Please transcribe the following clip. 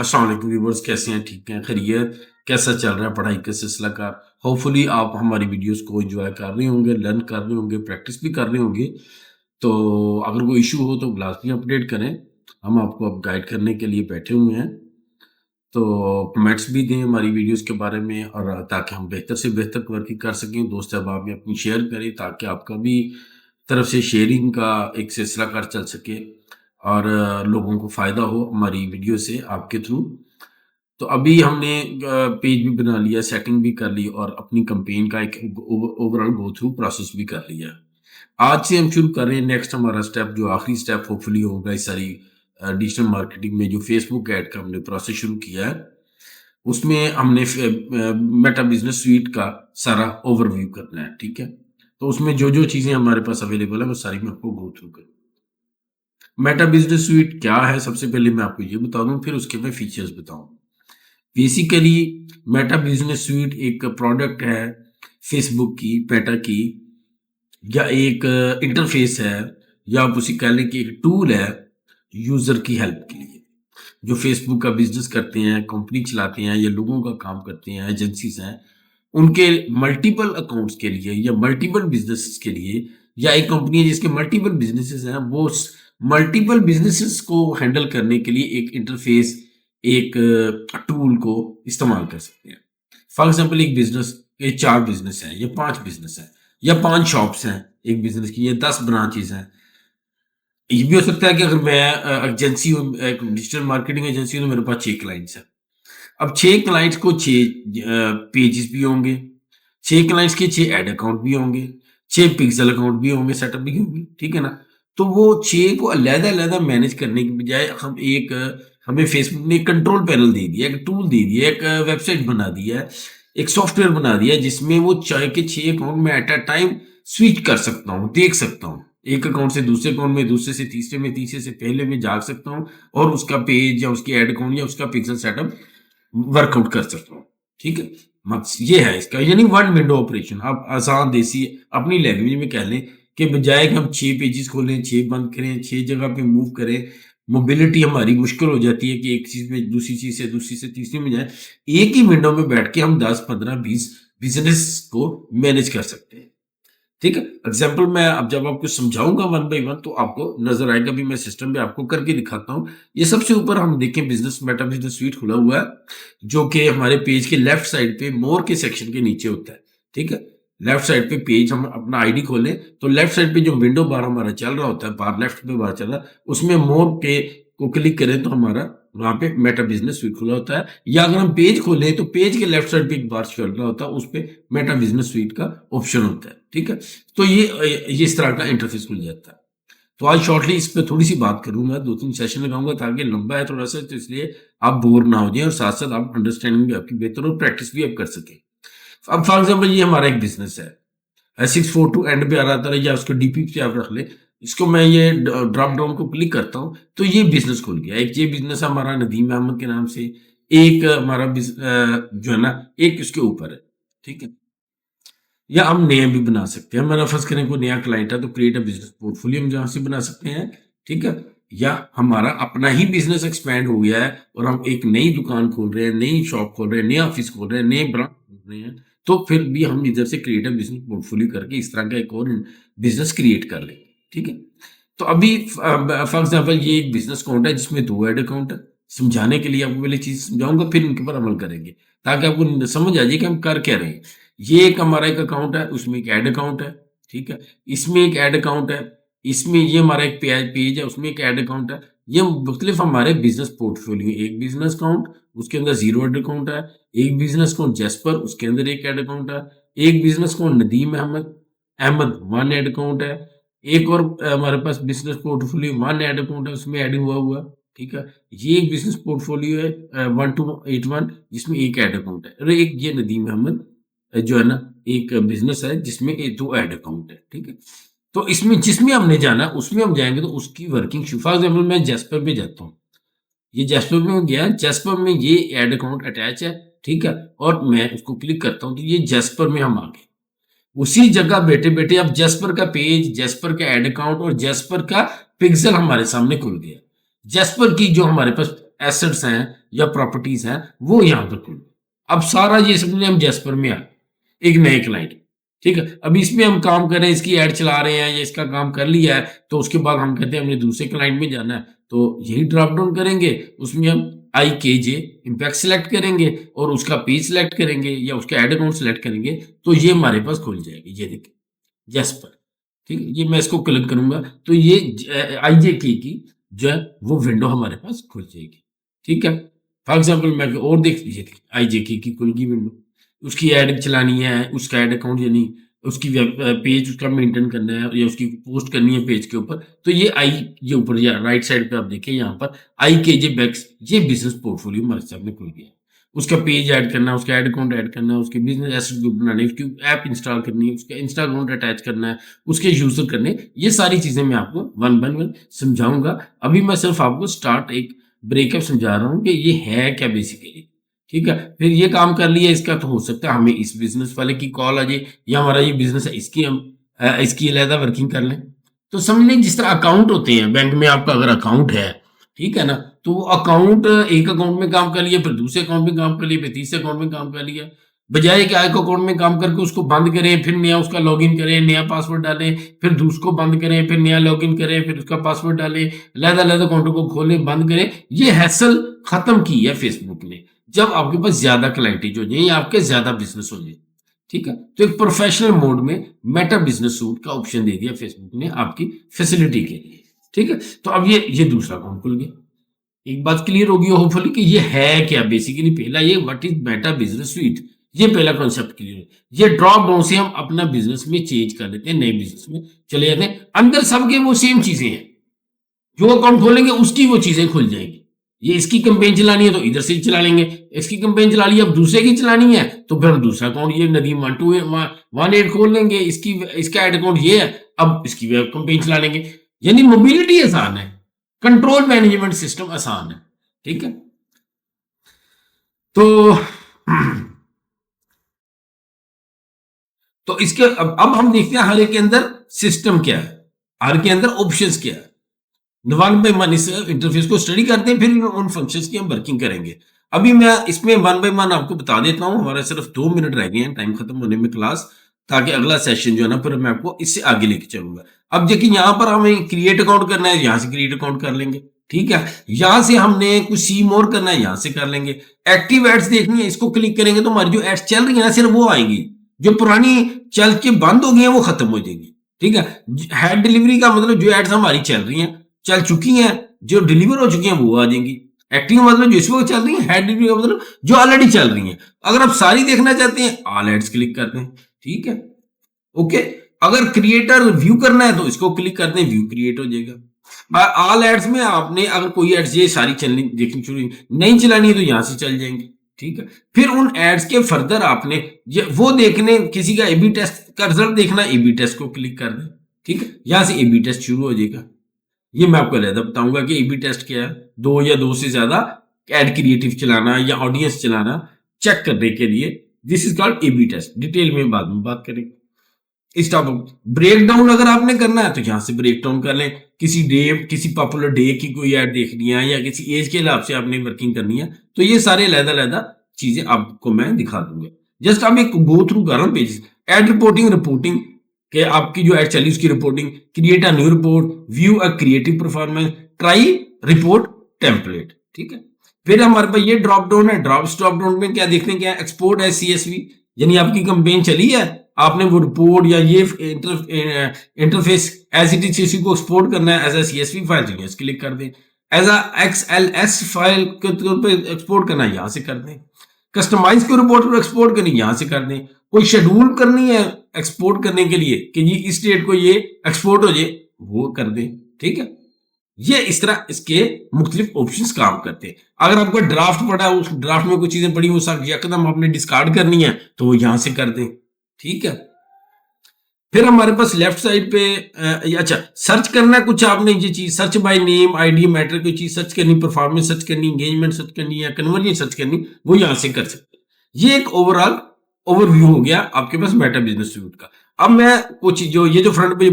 अस्सलाम वालेकुम व्यूअर्स, कैसे हैं? ठीक हैं? खैरियत? कैसा चल रहा है पढ़ाई का सिलसिला का? होपफुली आप हमारी वीडियोस को एंजॉय कर रहे होंगे, लर्न कर रहे होंगे, प्रैक्टिस भी कर रहे होंगे। तो अगर कोई इशू हो तो लाजमी अपडेट करें। हम आपको अब गाइड करने के लिए बैठे हुए हैं। तो कमेंट्स भी दें हमारी वीडियोस के बारे में, और ताकि हम बेहतर से बेहतर वर्किंग कर सकें। दोस्त अहबाब में अपनी शेयर करें ताकि आपका भी तरफ से शेयरिंग का एक सिलसिला कर चल सके, और लोगों को फ़ायदा हो हमारी वीडियो से आपके थ्रू। तो अभी हमने पेज भी बना लिया, सेटिंग भी कर ली, और अपनी कैंपेन का एक ओवरऑल गो थ्रू प्रोसेस भी कर लिया। आज से हम शुरू कर रहे हैं नेक्स्ट हमारा स्टेप, जो आखिरी स्टेप होपफुली होगा इस सारी डिजिटल मार्केटिंग में। जो फेसबुक ऐड का हमने प्रोसेस शुरू किया है, उसमें हमने मेटा बिजनेस स्वीट का सारा ओवरव्यू करना है। ठीक है, तो उसमें जो जो चीज़ें हमारे पास अवेलेबल है वो सारी मैं आपको गो थ्रू करूँ। मेटा बिजनेस स्वीट क्या है, सबसे पहले मैं आपको ये बता दूं, फिर उसके मैं फीचर्स बताऊं। बेसिकली मेटा बिजनेस स्वीट एक प्रोडक्ट है फेसबुक की, मेटा की, या एक इंटरफेस है, या आप उसे कह लें कि एक टूल है यूजर की हेल्प के लिए। जो फेसबुक का बिजनेस करते हैं, कंपनी चलाते हैं, या लोगों का काम करते हैं, एजेंसीज हैं, उनके मल्टीपल अकाउंट्स के लिए या मल्टीपल बिजनेसेस के लिए, या एक कंपनी है जिसके मल्टीपल बिजनेसेस हैं, वो मल्टीपल बिजनेसेस को हैंडल करने के लिए एक इंटरफेस, एक टूल को इस्तेमाल कर सकते हैं। फॉर एग्जाम्पल, एक बिजनेस, ये 4 बिजनेस है, या 5 बिजनेस है, या 5 शॉप्स हैं एक बिजनेस की, या 10 ब्रांचेस हैं। ये भी हो सकता है कि अगर मैं एजेंसी हूँ, एक डिजिटल मार्केटिंग एजेंसी हूँ, तो मेरे पास 6 क्लाइंट्स हैं। अब 6 क्लाइंट्स को 6 पेजेस भी होंगे, 6 क्लाइंट्स के 6 ऐड अकाउंट भी होंगे, 6 पिक्सेल अकाउंट भी होंगे, सेटअप भी होंगे, ठीक है ना? तो वो 6 को अलग-अलग मैनेज करने के बजाय हम एक हमें फेसबुक ने एक कंट्रोल पैनल दे दिया, एक टूल दे दिया, एक वेबसाइट बना दिया है, एक सॉफ्टवेयर बना दिया है, जिसमें वो 6 के 6 अकाउंट में एट अ टाइम स्विच कर सकता हूँ, देख सकता हूँ। एक अकाउंट से दूसरे अकाउंट में, दूसरे से तीसरे में, तीसरे से पहले में जा सकता हूँ, और उसका पेज या उसकी ऐड अकाउंट या उसका पिक्सेल सेटअप वर्कआउट कर सकता हूँ। ठीक है, मकसद ये है इसका, यानी वन विंडो ऑपरेशन। आप आसान देसी अपनी लैंग्वेज में कह लें कि बजाय कि हम 6 पेजेस खोलें, 6 बंद करें, 6 जगह पे मूव करें, मोबिलिटी हमारी मुश्किल हो जाती है कि एक चीज में दूसरी चीज से, दूसरी से तीसरी में जाए। एक ही विंडो में बैठ के हम 10 15 20 बिजनेस को मैनेज कर सकते हैं। ठीक है, एग्जाम्पल मैं अब जब आपको समझाऊंगा वन बाय वन, तो आपको नजर आएगा भी। मैं सिस्टम पे आपको करके दिखाता हूँ। ये सबसे ऊपर हम देखें, बिजनेस मेटा बिजनेस स्वीट खुला हुआ है, जो कि हमारे पेज के लेफ्ट साइड पे मोर के सेक्शन के नीचे होता है। ठीक है, लेफ्ट साइड पे पेज, हम अपना आईडी खोलें तो लेफ्ट साइड पे जो विंडो बार हमारा चल रहा होता है, बार लेफ्ट पे बार चल रहा है, उसमें मोर पे को क्लिक करें तो हमारा वहां पे मेटा बिजनेस स्वीट खुला होता है। या अगर हम पेज खोलें तो पेज के लेफ्ट साइड पे एक बार चल रहा होता है, उस पे मेटा बिजनेस स्वीट का ऑप्शन होता है। ठीक है, तो ये इस तरह का इंटरफेस खुल जाता है। तो आज शॉर्टली इस पे थोड़ी सी बात करूंगा, 2-3 सेशन लगाऊंगा, ताकि लंबा है थोड़ा सा, तो इसलिए आप बोर ना हो जाए, और साथ साथ आप अंडरस्टैंडिंग भी आपकी बेहतर हो, प्रैक्टिस भी आप कर सके। अब फॉर एग्जाम्पल, ये हमारा एक बिजनेस है, 642 एंड पे आ रहा था, या उसको डीपी पे आप रख ले। इसको मैं ये ड्रॉप डाउन को क्लिक करता हूँ, तो ये बिजनेस खुल गया। एक ये बिजनेस हमारा नदीम अहमद के नाम से, एक हमारा जो है ना, एक इसके ऊपर है। ठीक है, या हम नया भी बना सकते हैं। हमारा फर्ज करें कोई नया क्लाइंट है, तो क्रिएट अ बिजनेस पोर्टफोलियो हम जहाँ से बना सकते हैं। ठीक है, या हमारा अपना ही बिजनेस एक्सपैंड हो गया है, और हम एक नई दुकान खोल रहे हैं, नई शॉप खोल रहे हैं, नया ऑफिस खोल रहे हैं, नए ब्रांच खोल रहे हैं, तो फिर भी हम इधर से क्रिएट अ बिजनेस पोर्टफोलियो करके इस तरह का एक और बिजनेस क्रिएट कर लेंगे। ठीक है, तो अभी फॉर एग्जाम्पल, ये एक बिजनेस अकाउंट है जिसमें 2 ऐड अकाउंट है। समझाने के लिए आपको पहले चीज समझाऊंगा, फिर उनके ऊपर अमल करेंगे, ताकि आपको समझ आ जाए कि हम कर क्या रहे हैं। ये एक हमारा एक अकाउंट है, उसमें एक ऐड अकाउंट है। ठीक है, इसमें एक ऐड अकाउंट है, इसमें ये हमारा एक पेज है, उसमें एक ऐड अकाउंट है। ये मुख्तलिफ हमारे बिजनेस पोर्टफोलियो, एक बिजनेस अकाउंट, उसके अंदर 0 ऐड अकाउंट है। एक बिजनेस अकाउंट जैस्पर, उसके अंदर एक ऐड अकाउंट है। एक business account Nadeem Ahmed Ahmed 1 ad account है। एक और हमारे पास बिजनेस पोर्टफोलियो 1 ऐड अकाउंट है, उसमें ऐड हुआ। ठीक है, ये एक बिजनेस पोर्टफोलियो है 1281, जिसमें एक ऐड अकाउंट है, और एक ये नदीम अहमद जो है ना, एक बिजनेस है जिसमें 2 ऐड अकाउंट है। ठीक है, तो इसमें जिसमें हमने जाना है उसमें हम जाएंगे, तो उसकी वर्किंग फॉर एग्जाम्पल, मैं जैस्पर पे जाता हूँ। ये जैस्पर में गया, जैस्पर में ये ऐड अकाउंट अटैच है। ठीक है, और मैं उसको क्लिक करता हूँ, तो ये जैस्पर में हम आ गए। उसी जगह बैठे बैठे अब जैस्पर का पेज, जैस्पर का एड अकाउंट और जैस्पर का पिक्सल हमारे सामने खुल गया। जैस्पर की जो हमारे पास एसेट्स हैं, या प्रॉपर्टीज हैं वो यहाँ पर खुल। अब सारा ये समझ हम जैस्पर में आ एक नए क्लाइंट, ठीक है। अभी इसमें हम काम कर रहे हैं, इसकी ऐड चला रहे हैं या इसका काम कर लिया है, तो उसके बाद हम कहते हैं हमने दूसरे क्लाइंट में जाना है, तो यही ड्रॉप डाउन करेंगे, उसमें हम IKJ इम्पैक्ट सेलेक्ट करेंगे और उसका पेज सेलेक्ट करेंगे या उसका एड अकाउंट सेलेक्ट करेंगे, तो ये हमारे पास खुल जाएगी। ये देखिए जैस्पर, ठीक है। ये मैं इसको क्लिक करूंगा तो ये IJK की जो है वो विंडो हमारे पास खुल जाएगी, ठीक है। फॉर एग्जाम्पल मैं और देख लीजिए IJK की खुल गई विंडो, उसकी ऐड चलानी है, उसका ऐड अकाउंट यानी उसकी वेब पेज उसका मेंटेन करना है या उसकी पोस्ट करनी है पेज के ऊपर, तो ये ऊपर या राइट साइड पे आप देखिए यहाँ पर IKJ बैक्स ये बिजनेस पोर्टफोलियो हमारे सामने खुल गया है। उसका पेज ऐड करना है, उसका ऐड अकाउंट ऐड करना है, उसके बिजनेस एसेट ग्रुप बनाने, उसकी ऐप इंस्टॉल करनी है, उसका इंस्टा अकाउंट अटैच करना है, उसके यूजर करने, ये सारी चीजें मैं आपको वन बाय वन समझाऊंगा। अभी मैं सिर्फ आपको स्टार्ट एक ब्रेकअप समझा रहा हूँ कि ये है क्या बेसिकली, ठीक है। फिर ये काम कर लिया इसका तो हो सकता है हमें इस बिजनेस वाले की कॉल आ जाए या हमारा ये बिजनेस है इसकी हम इसकी अलहदा वर्किंग कर लें। तो समझ लें जिस तरह अकाउंट होते हैं बैंक में, आपका अगर अकाउंट है, ठीक है ना, तो वो अकाउंट एक अकाउंट में काम कर लिया, फिर दूसरे अकाउंट में काम कर लिया, फिर तीसरे अकाउंट में काम कर लिया, बजाय कि एक अकाउंट में काम करके उसको बंद करें, फिर नया उसका लॉगिन करें, नया पासवर्ड डालें, फिर दूसरे बंद करें, फिर नया लॉगिन करें, फिर उसका पासवर्ड डालें, अलग-अलग अकाउंटों को खोलें, बंद करें, ये हैसल खत्म की है फेसबुक ने। जब आपके पास ज्यादा क्लाइंटेज हो जाए या आपके ज्यादा बिजनेस हो जाए, ठीक है, तो एक प्रोफेशनल मोड में मेटा बिजनेस सूट का ऑप्शन दे दिया फेसबुक ने आपकी फैसिलिटी के लिए, ठीक है। तो अब ये दूसरा अकाउंट खुल गया। एक बात क्लियर होगी होपफुली कि ये है क्या बेसिकली, पहला ये what is Meta business sweet, ये पहला कॉन्सेप्ट क्लियर है। ये ड्रॉप डाउन से हम अपना बिजनेस में चेंज कर लेते हैं, नए बिजनेस में चले जाते हैं, अंदर सबके वो सेम चीजें हैं, जो अकाउंट खोलेंगे उसकी वो चीजें खुल जाएंगी। ये इसकी कंपेन चलानी है तो इधर से चला लेंगे, इसकी कंपेन चला ली, अब दूसरे की चलानी है तो फिर दूसरा अकाउंट ये नदीम 128 खोल लेंगे, इसका एड अकाउंट ये है, अब इसकी कंपेन चला लेंगे। यानी मोबिलिटी आसान है, कंट्रोल मैनेजमेंट सिस्टम आसान है, ठीक है। तो तो इसके अब हम देखते हैं हर एक के अंदर सिस्टम क्या है, हर के अंदर ऑप्शंस क्या है। वन बाय वन इस इंटरफेस को स्टडी करते हैं, फिर उन फंक्शंस की हम वर्किंग करेंगे। अभी मैं इसमें वन बाय वन आपको बता देता हूं, हमारा सिर्फ 2 मिनट रह गए हैं टाइम खत्म होने में क्लास, ताकि अगला सेशन जो है ना फिर मैं आपको इससे आगे लेके चलूंगा। अब देखिए यहाँ पर हमें क्रिएट अकाउंट करना है, यहाँ से क्रिएट अकाउंट कर लेंगे, ठीक है। यहाँ से हमने कुछ सी मोर करना है, यहाँ से कर लेंगे। एक्टिव एड्स देखनी है, इसको क्लिक करेंगे तो हमारी जो एड्स चल रही है ना सिर्फ वो आएंगी, जो पुरानी चल के बंद हो गई है वो खत्म हो जाएंगी, ठीक है। हेड डिलीवरी का मतलब जो एड्स हमारी चल रही हैं, चल चुकी हैं, जो डिलीवर हो चुकी हैं वो आ जाएंगी। एक्टिव मतलब जो इस वक्त चल रही है, हेड डिलीवरी का मतलब जो ऑलरेडी चल रही हैं। अगर आप सारी देखना चाहते हैं ऑल एड्स क्लिक करते हैं, ठीक है, ओके। अगर क्रिएटर व्यू करना है तो इसको क्लिक करते हैं, व्यू क्रिएट हो जाएगा। ऑल एड्स में आपने अगर कोई एड्स ये सारी चलनी देखनी शुरू नहीं चलानी है तो यहां से चल जाएंगे, ठीक है। फिर उन एड्स के फर्दर आपने ये वो देखने, किसी का एबी टेस्ट का रिजल्ट देखना, एबी टेस्ट को क्लिक कर दें, ठीक है। यहां से एबी टेस्ट शुरू हो जाएगा। ये मैं आपको अलग बताऊंगा कि एबी टेस्ट क्या है, 2 या 2 से ज्यादा एड क्रिएटिव चलाना या ऑडियंस चलाना चेक करने के लिए, this is called AB test. Detail में बाद में बात करेंगे इस टॉपिक। ब्रेक डाउन अगर आपने करना है तो यहां से ब्रेक डाउन कर लें, किसी डे, किसी पॉपुलर डे की कोई ऐड देखनी है या किसी एज के हिसाब से आपने वर्किंग करनी है, तो ये सारे अलग-अलग चीजें आपको मैं दिखा दूंगा। जस्ट आप एक गो थ्रू कर रहा हूं पेज। एड रिपोर्टिंग कि आपकी जो एड चली उसकी reporting, create a new report, view a creative performance, try report template, ठीक है। फिर हमारे पास ये ड्रॉप डाउन है, ड्रॉप डाउन में क्या देखने क्या है, एक्सपोर्ट है CSV, यानी आपकी कंपेन चली है, आपने वो रिपोर्ट या ये interface as it is CSV को एक्सपोर्ट करना है एज ए CSV फाइल, तो यस क्लिक कर दें। एज अ XLS फाइल के तौर पे एक्सपोर्ट करना है, यहां से कर दें। कस्टमाइज को रिपोर्ट को एक्सपोर्ट करनी, यहां से कर दें। कोई शेड्यूल करनी है एक्सपोर्ट करने के लिए कि जी इस डेट को ये एक्सपोर्ट हो जाए, वो कर दें, ठीक है। ये इस तरह इसके मुख्तलिफ ऑप्शंस काम करते हैं। अगर आपको ड्राफ्ट पड़ा है, उस ड्राफ्ट में कुछ चीजें पड़ी हो सकती यकदम आपने डिस्कार्ड करनी है तो वो यहां से कर दें, ठीक है। फिर हमारे पास लेफ्ट साइड पे अच्छा सर्च करना है कुछ, आपने ये चीज search by name ID matter कोई चीज सर्च करनी, परफॉर्मेंस सर्च करनी, एंगेजमेंट सर्च करनी या कन्वर्जन सर्च करनी, वो यहां से कर सकते हैं। ये एक ओवरऑल ओवरव्यू हो गया आपके पास मेटा बिजनेस सूट का। अब मैं कुछ जो ये जो फ्रंट पे